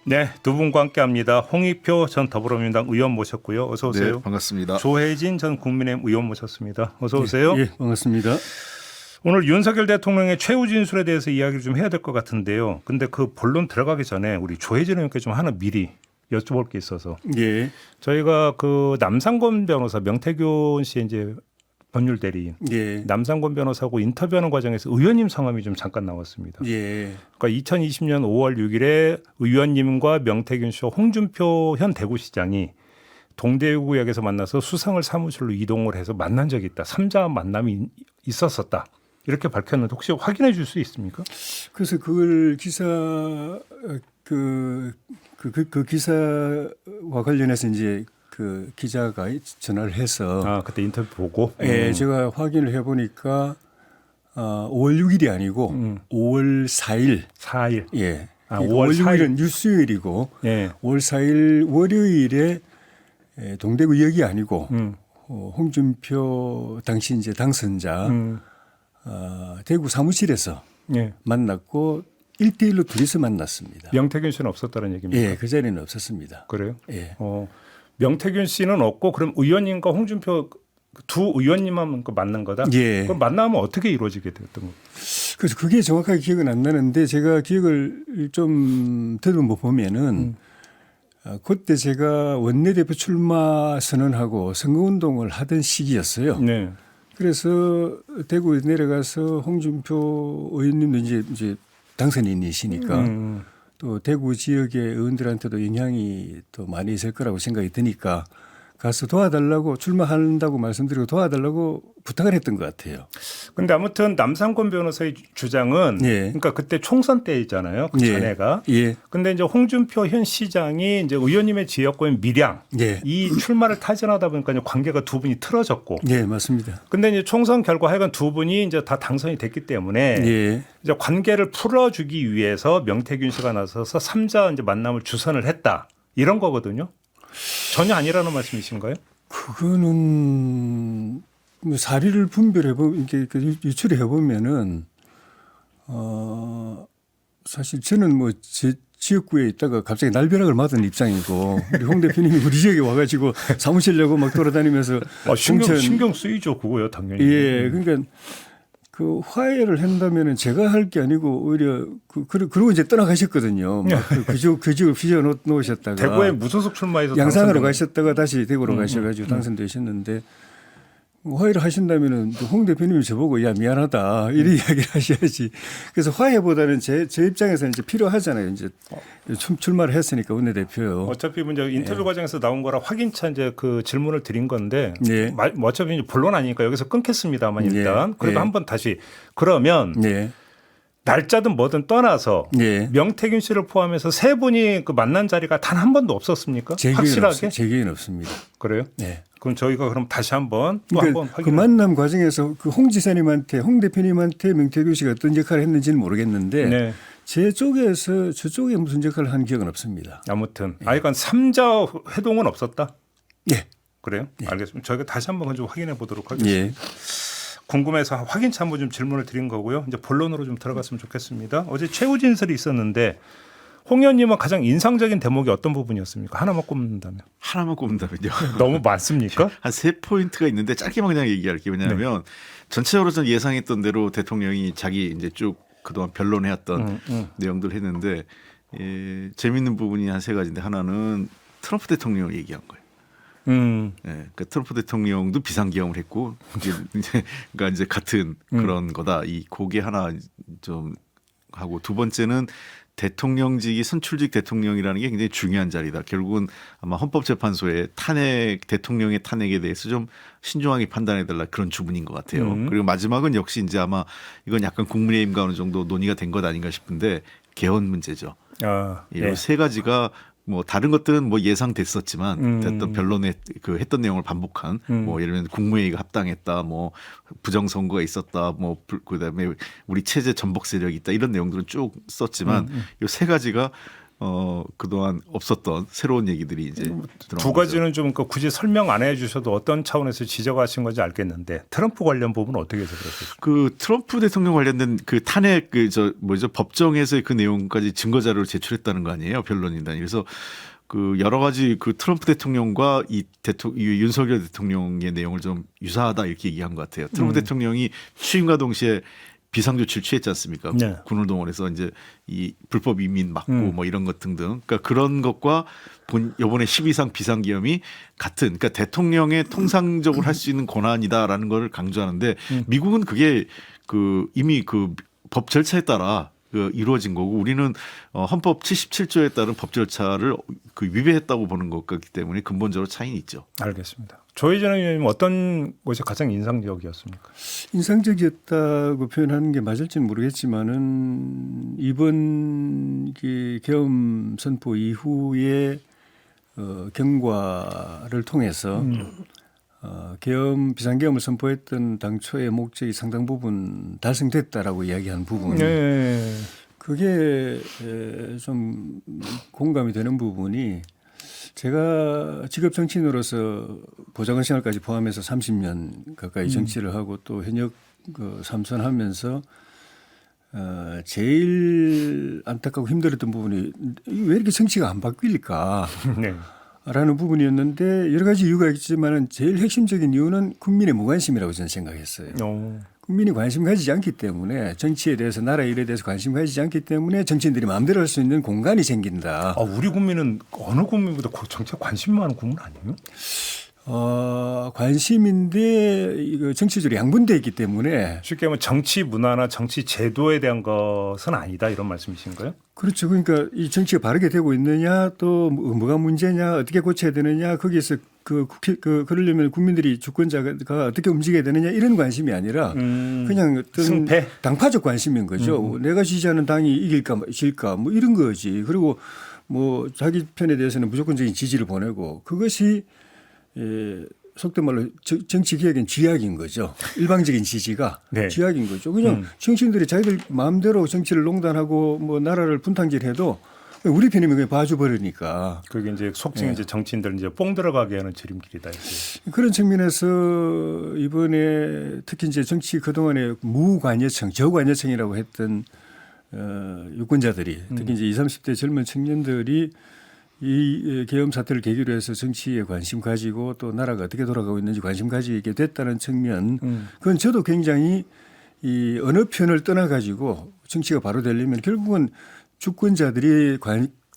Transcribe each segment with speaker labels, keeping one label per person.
Speaker 1: 네, 두 분과 함께합니다. 홍익표 전 더불어민주당 의원 모셨고요. 어서 오세요.
Speaker 2: 네, 반갑습니다.
Speaker 1: 조혜진 전 국민의힘 의원 모셨습니다. 어서 오세요.
Speaker 3: 예, 반갑습니다.
Speaker 1: 오늘 윤석열 대통령의 최후 진술에 대해서 이야기를 좀 해야 될 것 같은데요. 근데 그 본론 들어가기 전에 우리 조혜진 의원께 좀 하나 미리 여쭤볼 게 있어서
Speaker 3: 예,
Speaker 1: 저희가 그 남상권 변호사 명태균 씨 이제 법률 대리인
Speaker 3: 예,
Speaker 1: 남상권 변호사하고 인터뷰하는 과정에서 의원님 성함이 좀 잠깐 나왔습니다.
Speaker 3: 예,
Speaker 1: 그러니까 2020년 5월 6일에 의원님과 명태균 씨와 홍준표 현 대구시장이 동대구역에서 만나서 수성을 사무실로 이동을 해서 만난 적이 있다. 3자 만남이 있었었다. 이렇게 밝혔는데 혹시 확인해 줄 수 있습니까?
Speaker 3: 그래서 그걸 기사 그 기사와 관련해서 이제 그 기자가 전화를 해서
Speaker 1: 그때 인터뷰 보고
Speaker 3: 예, 제가 확인을 해보니까 5월 6일이 아니고 5월 4일
Speaker 1: 4일.
Speaker 3: 예,
Speaker 1: 아,
Speaker 3: 그러니까
Speaker 1: 5월
Speaker 3: 5월 6일은 뉴스요일이고
Speaker 1: 예.
Speaker 3: 5월 4일 월요일에 동대구역이 아니고 홍준표 당시 이제 당선자 대구 사무실에서
Speaker 1: 예.
Speaker 3: 만났고 1대1로 둘이서 만났습니다.
Speaker 1: 명태균 씨는 없었다는 얘기입니까?
Speaker 3: 예, 그 자리는 없었습니다.
Speaker 1: 그래요?
Speaker 3: 예.
Speaker 1: 명태균 씨는 없고 그럼 의원님과 홍준표 두 의원님만 만난 거다?
Speaker 3: 예.
Speaker 1: 그럼 만나면 어떻게 이루어지게 됐던 거예요?
Speaker 3: 그래서 그게 정확하게 기억은 안 나는데 제가 기억을 좀 더듬어 보면은 그때 제가 원내대표 출마 선언하고 선거운동을 하던 시기였어요.
Speaker 1: 네.
Speaker 3: 그래서 대구에 내려가서 홍준표 의원님도 이제 당선인이시니까 또 대구 지역의 의원들한테도 영향이 더 많이 있을 거라고 생각이 드니까 가서 도와달라고 출마한다고 말씀드리고 도와달라고 부탁을 했던 것 같아요.
Speaker 1: 근데 아무튼 남상권 변호사의 주장은
Speaker 3: 예.
Speaker 1: 그러니까 그때 총선 때이잖아요. 그
Speaker 3: 예.
Speaker 1: 전에가.
Speaker 3: 예.
Speaker 1: 근데 이제 홍준표 현 시장이 이제 의원님의 지역구인 밀양
Speaker 3: 예.
Speaker 1: 이 출마를 타진하다 보니까 이제 관계가 두 분이 틀어졌고.
Speaker 3: 예, 맞습니다.
Speaker 1: 근데 이제 총선 결과 하여간 두 분이 이제 다 당선이 됐기 때문에
Speaker 3: 예.
Speaker 1: 이제 관계를 풀어주기 위해서 명태균 씨가 나서서 3자 이제 만남을 주선을 했다. 이런 거거든요. 전혀 아니라는 말씀이신가요?
Speaker 3: 그거는 뭐 사리를 분별해 보면 이렇게 유출해 보면은 사실 저는 뭐 제 지역구에 있다가 갑자기 날벼락을 맞은 입장이고 우리 홍 대표님이 우리 지역에 와가지고 사무실 내고 막 돌아다니면서
Speaker 1: 신경 쓰이죠, 그거요, 당연히.
Speaker 3: 예, 그러니까 그 화해를 한다면은 제가 할 게 아니고 오히려 그러고 이제 떠나가셨거든요. 그 지역을 휘저 놓으셨다가
Speaker 1: 대구에 무소속 출마해서
Speaker 3: 양산으로 가셨다가 다시 대구로 가셔가지고 당선되셨는데 화해를 하신다면은 홍 대표님이 저보고 야 미안하다 이런 이야기를 하셔야지. 그래서 화해보다는 제 입장에서는 이제 필요하잖아요. 이제 출마를 했으니까 원내대표요.
Speaker 1: 어차피 이제 인터뷰 과정에서 나온 거라 확인차 이제 그 질문을 드린 건데
Speaker 3: 예.
Speaker 1: 어차피 이제 본론 아니니까 여기서 끊겠습니다만 일단
Speaker 3: 예.
Speaker 1: 그래도
Speaker 3: 예.
Speaker 1: 한번 다시 그러면
Speaker 3: 예.
Speaker 1: 날짜든 뭐든 떠나서
Speaker 3: 예.
Speaker 1: 명태균 씨를 포함해서 세 분이 그 만난 자리가 단 한 번도 없었습니까? 확실하게?
Speaker 3: 제 기회는 없습니다.
Speaker 1: 그래요?
Speaker 3: 네.
Speaker 1: 그럼 저희가 그럼 다시 한번 또
Speaker 3: 그러니까
Speaker 1: 한번
Speaker 3: 그 만남 과정에서 그 홍 지사님한테 홍 대표님한테 명태균 씨가 어떤 역할을 했는지는 모르겠는데
Speaker 1: 네.
Speaker 3: 제 쪽에서 저쪽에 무슨 역할을 한 기억은 없습니다.
Speaker 1: 아무튼 그러니까 3자 회동은 없었다.
Speaker 3: 예.
Speaker 1: 그래요?
Speaker 3: 예.
Speaker 1: 알겠습니다. 저희가 다시 한번 좀 확인해 보도록 하겠습니다.
Speaker 3: 예.
Speaker 1: 궁금해서 확인차 한번 좀 질문을 드린 거고요. 이제 본론으로 좀 들어갔으면 좋겠습니다. 어제 최후 진술이 있었는데 홍 의원님은 가장 인상적인 대목이 어떤 부분이었습니까? 하나만 꼽는다면.
Speaker 2: 하나만 꼽는다면요.
Speaker 1: 너무 많습니까?
Speaker 2: 한 세 포인트가 있는데 짧게만 그냥 얘기할게요. 왜냐하면 전체적으로 전 예상했던 대로 대통령이 자기 이제 쭉 그동안 변론해왔던 내용들 했는데 재밌는 부분이 한 세 가지인데 하나는 트럼프 대통령을 얘기한 거예요. 그러니까 트럼프 대통령도 비상경험을 했고 그러니까 이제 같은 그런 거다. 이 고게 하나 좀 하고 두 번째는 대통령직이 선출직 대통령이라는 게 굉장히 중요한 자리다. 결국은 아마 헌법재판소의 대통령의 탄핵에 대해서 좀 신중하게 판단해달라 그런 주문인 것 같아요. 그리고 마지막은 역시 이제 아마 이건 약간 국민의힘과 어느 정도 논의가 된 것 아닌가 싶은데 개헌 문제죠. 이 세 가지가 뭐 다른 것들은 뭐 예상됐었지만 어떤 변론에 그 했던 내용을 반복한 뭐 예를 들면 국무회의가 합당했다, 뭐 부정선거가 있었다, 뭐 그다음에 우리 체제 전복 세력이 있다 이런 내용들은 쭉 썼지만 이 세 가지가 그동안 없었던 새로운 얘기들이 이제
Speaker 1: 두 가지는 좀 굳이 설명 안 해주셔도 어떤 차원에서 지적하신 건지 알겠는데 트럼프 관련 부분은 어떻게 해서 그랬어요?
Speaker 2: 그 트럼프 대통령 관련된 그 탄핵 법정에서의 그 내용까지 증거 자료를 제출했다는 거 아니에요, 변론인단이. 그래서 그 여러 가지 그 트럼프 대통령과 이 윤석열 대통령의 내용을 좀 유사하다 이렇게 얘기한 것 같아요. 트럼프 대통령이 취임과 동시에 비상조치를 취했지 않습니까?
Speaker 1: 네.
Speaker 2: 군을 동원해서 이제 이 불법 이민 막고 뭐 이런 것 등등. 그러니까 그런 것과 이번에 12상 비상기염이 같은, 그러니까 대통령의 통상적으로 할 수 있는 권한이다라는 걸 강조하는데 미국은 그게 그 이미 그 법 절차에 따라 그 이루어진 거고 우리는 헌법 77조에 따른 법 절차를 그 위배했다고 보는 것 같기 때문에 근본적으로 차이는 있죠.
Speaker 1: 알겠습니다. 조혜진 의원님 어떤 것이 가장 인상적이었습니까?
Speaker 3: 인상적이었다고 표현하는 게 맞을지는 모르겠지만은 이번 계엄 선포 이후에 경과를 통해서 계엄 비상계엄을 선포했던 당초의 목적이 상당 부분 달성됐다라고 이야기한 부분.
Speaker 1: 네.
Speaker 3: 그게 좀 공감이 되는 부분이 제가 직업 정치인으로서 보좌관 생활까지 포함해서 30년 가까이 정치를 하고 또 현역 삼선하면서 제일 안타깝고 힘들었던 부분이 왜 이렇게 정치가 안 바뀔까?
Speaker 1: 네.
Speaker 3: 라는 부분이었는데 여러 가지 이유가 있지만 제일 핵심적인 이유는 국민의 무관심이라고 저는 생각했어요. 국민이 관심 가지지 않기 때문에 정치에 대해서 나라 일에 대해서 관심 가지지 않기 때문에 정치인들이 마음대로 할 수 있는 공간이 생긴다.
Speaker 1: 우리 국민은 어느 국민보다 정치에 관심 많은 국민 아니에요?
Speaker 3: 관심인데 이거 정치적으로 양분되어 있기 때문에
Speaker 1: 쉽게 말하면 정치 문화나 정치 제도에 대한 것은 아니다 이런 말씀이신가요?
Speaker 3: 그렇죠. 그러니까 이 정치가 바르게 되고 있느냐 또 뭐가 문제냐 어떻게 고쳐야 되느냐 거기에서 그러려면 국민들이 주권자가 어떻게 움직여야 되느냐 이런 관심이 아니라 그냥 어떤
Speaker 1: 승패?
Speaker 3: 당파적 관심인 거죠. 내가 지지하는 당이 이길까 질까 뭐 이런 거지. 그리고 뭐 자기 편에 대해서는 무조건적인 지지를 보내고 그것이 속된 말로 정치 개혁은 쥐약인 거죠. 일방적인 지지가
Speaker 1: 네.
Speaker 3: 쥐약인 거죠. 그냥 정치인들이 자기들 마음대로 정치를 농단하고 뭐 나라를 분탕질해도 우리 편이면 그냥 봐줘 버리니까.
Speaker 1: 그게 이제 속칭 이제 정치인들 이제 뽕 들어가게 하는 지름길이다. 이제.
Speaker 3: 그런 측면에서 이번에 특히 이제 정치 그동안에 무관여청, 저관여청이라고 했던 유권자들이 특히 이제 20, 30대 젊은 청년들이 이 계엄 사태를 계기로 해서 정치에 관심 가지고 또 나라가 어떻게 돌아가고 있는지 관심 가지게 됐다는 측면 그건 저도 굉장히 이 어느 편을 떠나 가지고 정치가 바로 되려면 결국은 주권자들이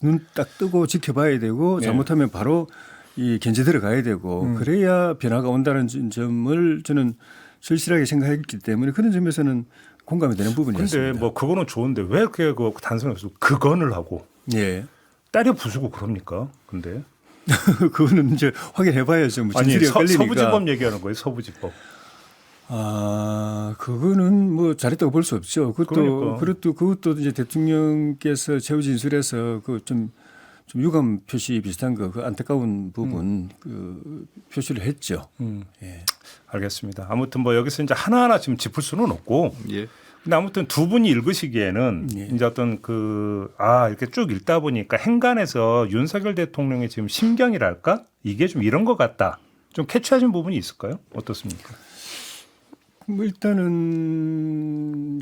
Speaker 3: 눈 딱 뜨고 지켜봐야 되고 잘못하면 바로 이 견제 들어가야 되고 그래야 변화가 온다는 점을 저는 절실하게 생각했기 때문에 그런 점에서는 공감이 되는 부분이었습니다.
Speaker 1: 그런데 뭐 그거는 좋은데 왜 그렇게 그 단순해서 그건을 하고
Speaker 3: 예.
Speaker 1: 때려 부수고 그럽니까? 근데
Speaker 3: 그거는 이제 확인해 봐야죠. 뭐
Speaker 1: 아니
Speaker 3: 진술이 걸리니까.
Speaker 1: 서부지법 얘기하는 거예요. 서부지법.
Speaker 3: 그거는 뭐 잘했다고 볼 수 없죠. 그것도 이제 대통령께서 최후 진술에서 그 좀 유감 표시 비슷한 그 안타까운 부분 그 표시를 했죠. 예.
Speaker 1: 알겠습니다. 아무튼 뭐 여기서 이제 하나하나 지금 짚을 수는 없고.
Speaker 2: 예.
Speaker 1: 근데 아무튼 두 분이 읽으시기에는 이제 어떤 이렇게 쭉 읽다 보니까 행간에서 윤석열 대통령의 지금 심경이랄까 이게 좀 이런 것 같다. 좀 캐치하신 부분이 있을까요? 어떻습니까?
Speaker 3: 뭐 일단은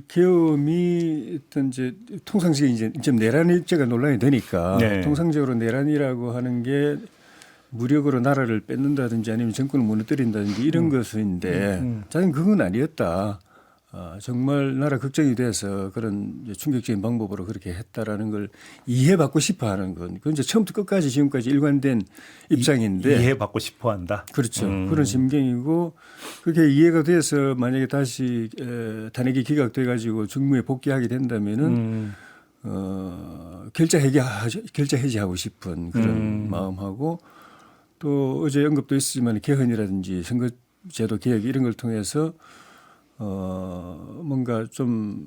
Speaker 3: 계엄이 어떤 이제 통상적인 이제 좀 내란일제가 논란이 되니까 통상적으로 내란이라고 하는 게 무력으로 나라를 뺏는다든지 아니면 정권을 무너뜨린다든지 이런 것인데 자기는 그건 아니었다. 정말 나라 걱정이 돼서 그런 충격적인 방법으로 그렇게 했다라는 걸 이해받고 싶어하는 건 그건 이제 처음부터 끝까지 지금까지 일관된 입장인데
Speaker 1: 이해받고 싶어한다.
Speaker 3: 그렇죠. 그런 심경이고 그렇게 이해가 돼서 만약에 다시 탄핵이 기각돼 가지고 직무에 복귀하게 된다면은 결자 해지하고 싶은 그런 마음하고 또 어제 언급도 있었지만 개헌이라든지 선거제도 개혁 이런 걸 통해서 뭔가 좀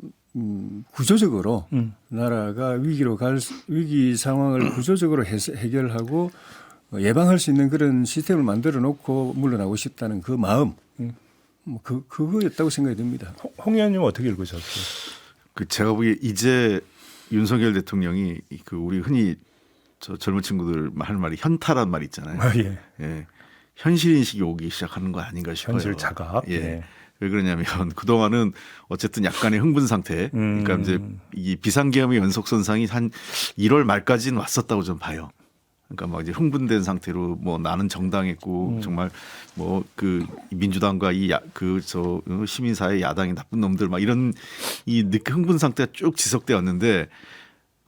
Speaker 3: 구조적으로 나라가 위기 상황을 구조적으로 해결하고 예방할 수 있는 그런 시스템을 만들어 놓고 물러나고 싶다는 그 마음 그거였다고 생각이 듭니다.
Speaker 1: 홍 의원님 어떻게 읽으셨어요?
Speaker 2: 제가 보기에 이제 윤석열 대통령이 그 우리 흔히 저 젊은 친구들 하는 말이 현타란 말 있잖아요.
Speaker 1: 아, 예.
Speaker 2: 예. 현실 인식이 오기 시작하는 거 아닌가 싶어요.
Speaker 1: 현실 자각.
Speaker 2: 예.
Speaker 1: 예.
Speaker 2: 왜 그러냐면 그동안은 어쨌든 약간의 흥분 상태. 그러니까 이제 이 비상계엄의 연속선상이 한 1월 말까지는 왔었다고 좀 봐요. 그러니까 막 이제 흥분된 상태로 뭐 나는 정당했고 정말 뭐 그 민주당과 이 그 저 시민사회 야당이 나쁜 놈들 막 이런 이 흥분 상태가 쭉 지속되었는데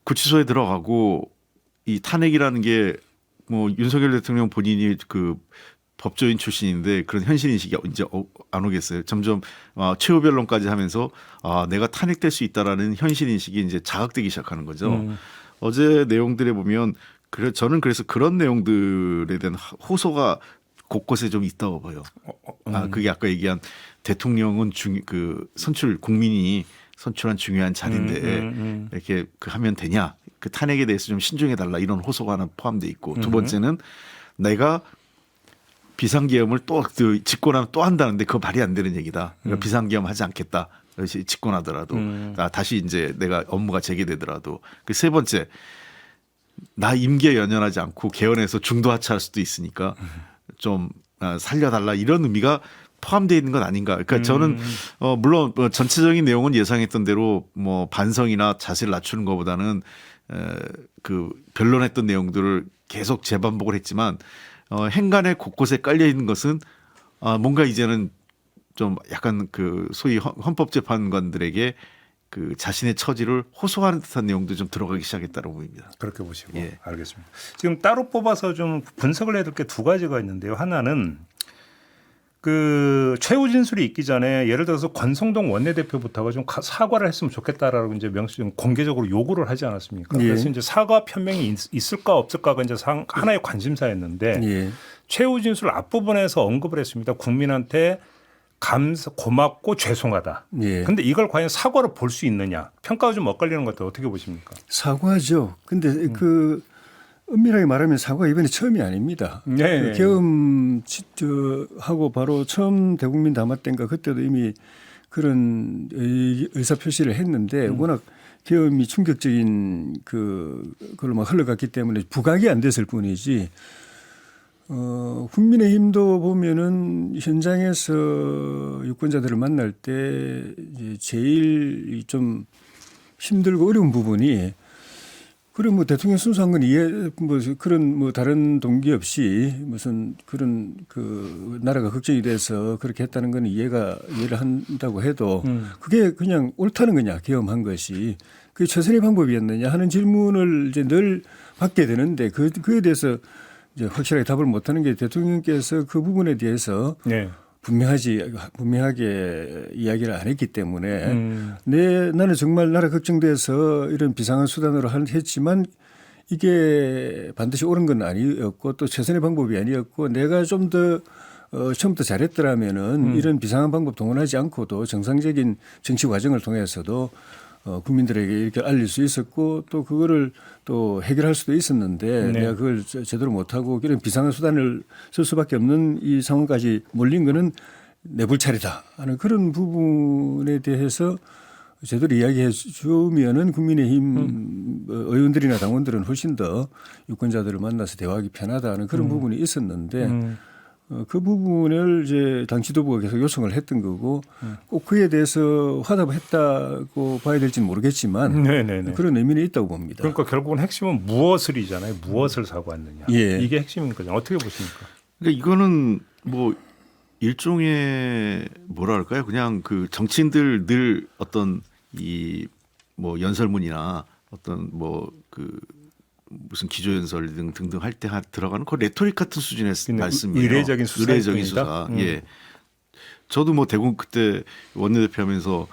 Speaker 2: 구치소에 들어가고 이 탄핵이라는 게 뭐 윤석열 대통령 본인이 그 법조인 출신인데 그런 현실 인식이 이제 안 오겠어요. 점점 최후 변론까지 하면서 내가 탄핵될 수 있다라는 현실 인식이 이제 자각되기 시작하는 거죠. 어제 내용들에 보면 저는 그래서 그런 내용들에 대한 호소가 곳곳에 좀 있다고 봐요. 그게 아까 얘기한 대통령은 그 국민이 선출한 중요한 자리인데 이렇게 하면 되냐? 그 탄핵에 대해서 좀 신중해 달라 이런 호소가 하나 포함되어 있고 두 번째는 내가 비상계엄을 또 집권하면 또 한다는데 그거 말이 안 되는 얘기다. 그러니까 비상계엄 하지 않겠다. 그렇지 집권하더라도 다시 이제 내가 업무가 재개되더라도 그 세 번째 나 임기에 연연하지 않고 개헌해서 중도 하차할 수도 있으니까 좀 살려달라 이런 의미가 포함되어 있는 건 아닌가. 그러니까 저는 물론 전체적인 내용은 예상했던 대로 뭐 반성이나 자세를 낮추는 것보다는 그 변론했던 내용들을 계속 재반복을 했지만 행간에 곳곳에 깔려 있는 것은 뭔가 이제는 좀 약간 그 소위 헌법재판관들에게 그 자신의 처지를 호소하는 듯한 내용도 좀 들어가기 시작했다고 보입니다.
Speaker 1: 그렇게 보시고
Speaker 2: 예.
Speaker 1: 알겠습니다. 지금 따로 뽑아서 좀 분석을 해야 될 게 두 가지가 있는데요. 하나는 그 최후 진술이 있기 전에 예를 들어서 권성동 원내대표부터가 좀 사과를 했으면 좋겠다라고 이제 공개적으로 요구를 하지 않았습니까?
Speaker 3: 예.
Speaker 1: 그래서 이제 사과 편명이 있을까 없을까가 이제 하나의 관심사였는데
Speaker 3: 예.
Speaker 1: 최후 진술 앞부분에서 언급을 했습니다. 국민한테 고맙고 죄송하다.
Speaker 3: 예.
Speaker 1: 근데 이걸 과연 사과로 볼 수 있느냐? 평가가 좀 엇갈리는 것 같아요. 어떻게 보십니까?
Speaker 3: 사과죠. 근데 그 엄밀하게 말하면 사과 이번에 처음이 아닙니다.
Speaker 1: 네.
Speaker 3: 그 계엄 하고 바로 처음 대국민 담화 때인가 그때도 이미 그런 의사 표시를 했는데 워낙 계엄이 충격적인 그걸로 막 흘러갔기 때문에 부각이 안 됐을 뿐이지. 국민의힘도 보면은 현장에서 유권자들을 만날 때 이제 제일 좀 힘들고 어려운 부분이 그래 뭐 대통령 순수한 건 뭐 그런 뭐 다른 동기 없이 무슨 그런 그 나라가 걱정이 돼서 그렇게 했다는 건 이해를 한다고 해도 그게 그냥 옳다는 거냐 계엄한 것이 그게 최선의 방법이었느냐 하는 질문을 이제 늘 받게 되는데 그에 대해서 이제 확실하게 답을 못하는 게 대통령께서 그 부분에 대해서
Speaker 1: 네.
Speaker 3: 분명하게 이야기를 안 했기 때문에 나는 정말 나라 걱정돼서 이런 비상한 수단으로 했지만 이게 반드시 옳은 건 아니었고 또 최선의 방법이 아니었고 내가 좀 더 처음부터 잘했더라면은 이런 비상한 방법 동원하지 않고도 정상적인 정치 과정을 통해서도 국민들에게 이렇게 알릴 수 있었고 또 그거를 또 해결할 수도 있었는데
Speaker 1: 네.
Speaker 3: 내가 그걸 제대로 못하고 이런 비상한 수단을 쓸 수밖에 없는 이 상황까지 몰린 거는 내 불찰이다 하는 그런 부분에 대해서 제대로 이야기해 주면은 국민의힘 의원들이나 당원들은 훨씬 더 유권자들을 만나서 대화하기 편하다는 그런 부분이 있었는데 그 부분을 이제 당 지도부가 계속 요청을 했던 거고 꼭 그에 대해서 화답을 했다고 봐야 될지는 모르겠지만
Speaker 1: 네네네.
Speaker 3: 그런 의미는 있다고 봅니다.
Speaker 1: 그러니까 결국은 핵심은 무엇을이잖아요. 무엇을 사과했느냐.
Speaker 3: 예.
Speaker 1: 이게 핵심인 거죠. 어떻게 보십니까?
Speaker 2: 그러니까 이거는 뭐 일종의 뭐라 할까요? 그냥 그 정치인들 늘 어떤 이 뭐 연설문이나 어떤 뭐 그 무슨 기조연설 등등 할 때 들어가는 그 레토릭 같은 수준의 말씀이에요.
Speaker 1: 의례적인 수사.
Speaker 2: 의례적인 수사. 예. 저도 뭐 대구 그때 원내대표하면서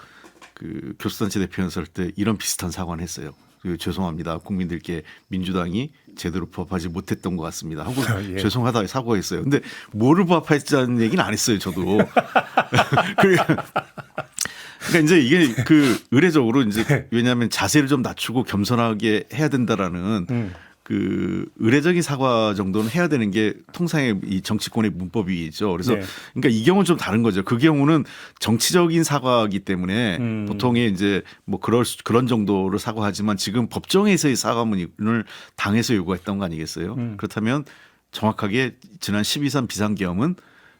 Speaker 2: 그 교수단체 대표연설 때 이런 비슷한 사과는 했어요. 죄송합니다. 국민들께 민주당이 제대로 부합하지 못했던 것 같습니다. 하고
Speaker 1: 예.
Speaker 2: 죄송하다 사과했어요. 근데 뭐를 부합했다는 얘기는 안 했어요. 저도. 그러니까 이제 이게 그 의례적으로 이제 왜냐하면 자세를 좀 낮추고 겸손하게 해야 된다라는 그 의례적인 사과 정도는 해야 되는 게 통상의 이 정치권의 문법이죠. 그래서
Speaker 1: 네.
Speaker 2: 그러니까 이 경우는 좀 다른 거죠. 그 경우는 정치적인 사과이기 때문에 보통의 이제 뭐 그런 정도로 사과하지만 지금 법정에서의 사과문을 당에서 요구했던 거 아니겠어요? 그렇다면 정확하게 지난 12.3 비상계엄은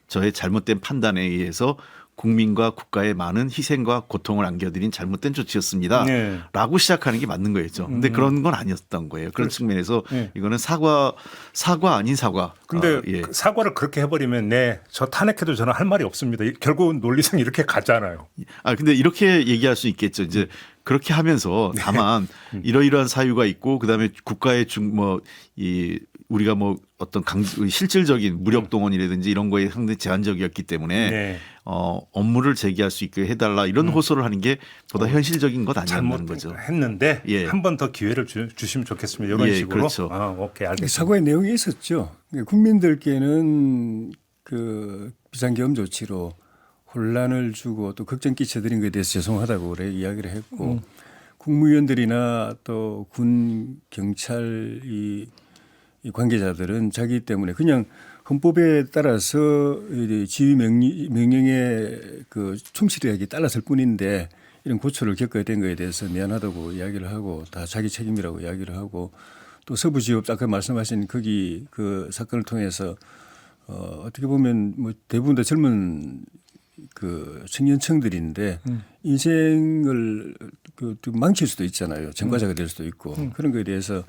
Speaker 2: 저의 잘못된 판단에 의해서 국민과 국가에 많은 희생과 고통을 안겨드린 잘못된 조치였습니다.
Speaker 1: 네.
Speaker 2: 라고 시작하는 게 맞는 거였죠. 근데 그런 건 아니었던 거예요. 그런 측면에서
Speaker 1: 네.
Speaker 2: 이거는 사과 아닌 사과.
Speaker 1: 근데
Speaker 2: 예.
Speaker 1: 그 사과를 그렇게 해버리면 네, 저 탄핵해도 저는 할 말이 없습니다. 결국은 논리상 이렇게 가잖아요.
Speaker 2: 근데 이렇게 얘기할 수 있겠죠. 이제 그렇게 하면서 다만 이러이러한 사유가 있고 그다음에 국가의 우리가 뭐 어떤 실질적인 무력 동원이라든지 이런 거에 상당히 제한적이었기 때문에
Speaker 1: 네.
Speaker 2: 업무를 제기할 수 있게 해달라 이런 호소를 하는 게 보다 현실적인 것 아니냐는 거죠.
Speaker 1: 잘못했는데
Speaker 2: 예.
Speaker 1: 한 번 더 기회를 주시면 좋겠습니다. 이런
Speaker 2: 예,
Speaker 1: 식으로.
Speaker 2: 그렇죠.
Speaker 1: 오케이, 알겠습니다.
Speaker 3: 사과의 내용이 있었죠. 국민들께는 그 비상계엄 조치로 혼란을 주고 또 걱정 끼쳐드린 것에 대해서 죄송하다고 그래 이야기를 했고 국무위원들이나 또 군 경찰 이 관계자들은 자기 때문에 그냥 헌법에 따라서 지휘 명령에 그 충실하게 따랐을 뿐인데 이런 고초를 겪어야 된 거에 대해서 미안하다고 이야기를 하고 다 자기 책임이라고 이야기를 하고 또 서부지법 아까 말씀하신 거기 그 사건을 통해서 어떻게 보면 뭐 대부분 다 젊은 그 청년층들인데 인생을 망칠 수도 있잖아요. 전과자가 될 수도 있고 그런 거에 대해서